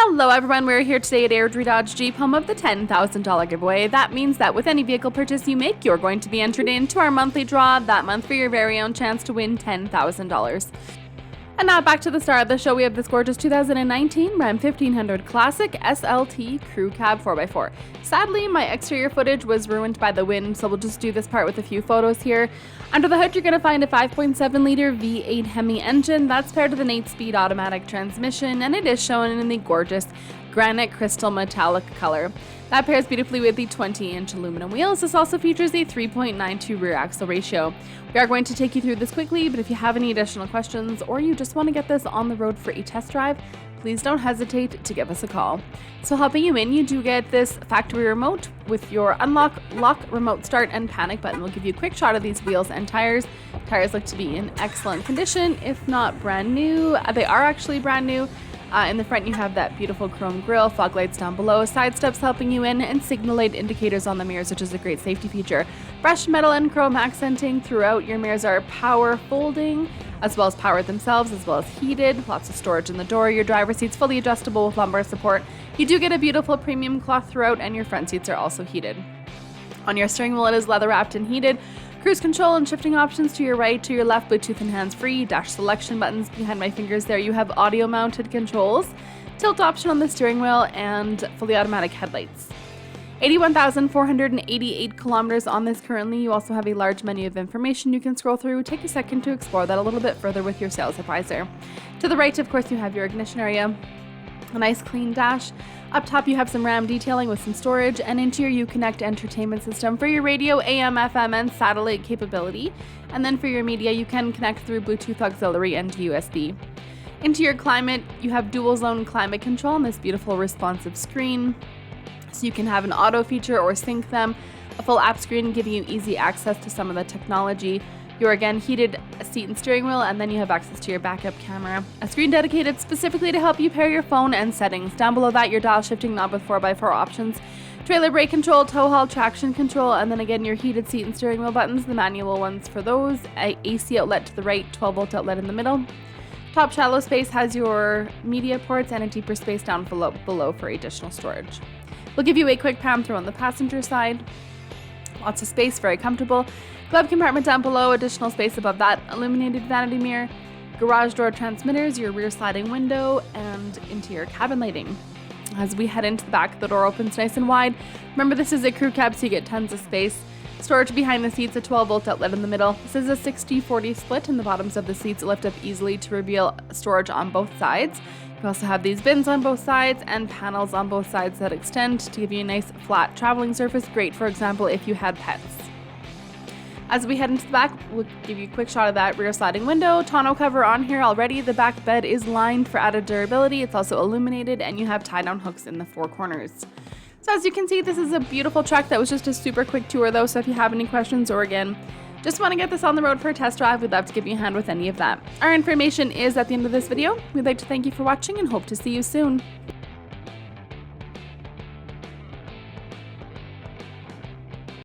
Hello everyone, we're here today at Airdrie Dodge Jeep, home of the $10,000 giveaway. That means that with any vehicle purchase you make, you're going to be entered into our monthly draw that month for your very own chance to win $10,000. And now back to the start of the show, we have this gorgeous 2019 Ram 1500 Classic SLT Crew Cab 4x4. Sadly, my exterior footage was ruined by the wind, so we'll just do this part with a few photos here. Under the hood, you're going to find a 5.7 liter V8 HEMI engine that's paired with an 8-speed automatic transmission, and it is shown in the gorgeous granite crystal metallic color. That pairs beautifully with the 20-inch aluminum wheels. This also features a 3.92 rear axle ratio. We are going to take you through this quickly, but if you have any additional questions or you just want to get this on the road for a test drive, please don't hesitate to give us a call. So helping you in, you do get this factory remote with your unlock, lock, remote start, and panic button. We'll give you a quick shot of these wheels and tires. Tires look to be in excellent condition, if not brand new. They are actually brand new. In the front, you have that beautiful chrome grille, fog lights down below, side steps helping you in, and signal light indicators on the mirrors, which is a great safety feature. Brushed metal and chrome accenting throughout. Your mirrors are power folding, as well as powered themselves, as well as heated. Lots of storage in the door. Your driver's seat's fully adjustable with lumbar support. You do get a beautiful premium cloth throughout, and your front seats are also heated. On your steering wheel, it is leather wrapped and heated. Cruise control and shifting options to your right, to your left, Bluetooth and hands-free, dash selection buttons behind my fingers there. You have audio-mounted controls, tilt option on the steering wheel, and fully automatic headlights. 81,488 kilometers on this currently. You also have a large menu of information you can scroll through. Take a second to explore that a little bit further with your sales advisor. To the right, of course, you have your ignition area, a nice clean dash. Up top, you have some RAM detailing with some storage, and into your UConnect entertainment system for your radio, AM, FM, and satellite capability. And then for your media, you can connect through Bluetooth auxiliary and USB. Into your climate, you have dual zone climate control on this beautiful responsive screen. So you can have an auto feature or sync them. A full app screen giving you easy access to some of the technology. Your again heated seat and steering wheel, and then you have access to your backup camera. A screen dedicated specifically to help you pair your phone and settings. Down below that, your dial shifting knob with 4x4 options. Trailer brake control, tow haul traction control, and then again your heated seat and steering wheel buttons, the manual ones for those. A AC outlet to the right, 12-volt outlet in the middle. Top shallow space has your media ports and a deeper space down below for additional storage. We'll give you a quick pan through on the passenger side. Lots of space, very comfortable. Glove compartment down below, additional space above that, illuminated vanity mirror, garage door transmitters, your rear sliding window, and interior cabin lighting. As we head into the back, the door opens nice and wide. Remember, this is a crew cab, so you get tons of space. Storage behind the seats, a 12-volt outlet in the middle. This is a 60-40 split, and the bottoms of the seats lift up easily to reveal storage on both sides. You also have these bins on both sides and panels on both sides that extend to give you a nice flat traveling surface. Great, for example, if you had pets. As we head into the back, we'll give you a quick shot of that rear sliding window. Tonneau cover on here already. The back bed is lined for added durability. It's also illuminated, and you have tie-down hooks in the four corners. So as you can see, this is a beautiful truck. That was just a super quick tour though, so if you have any questions or again, just want to get this on the road for a test drive, we'd love to give you a hand with any of that. Our information is at the end of this video. We'd like to thank you for watching and hope to see you soon.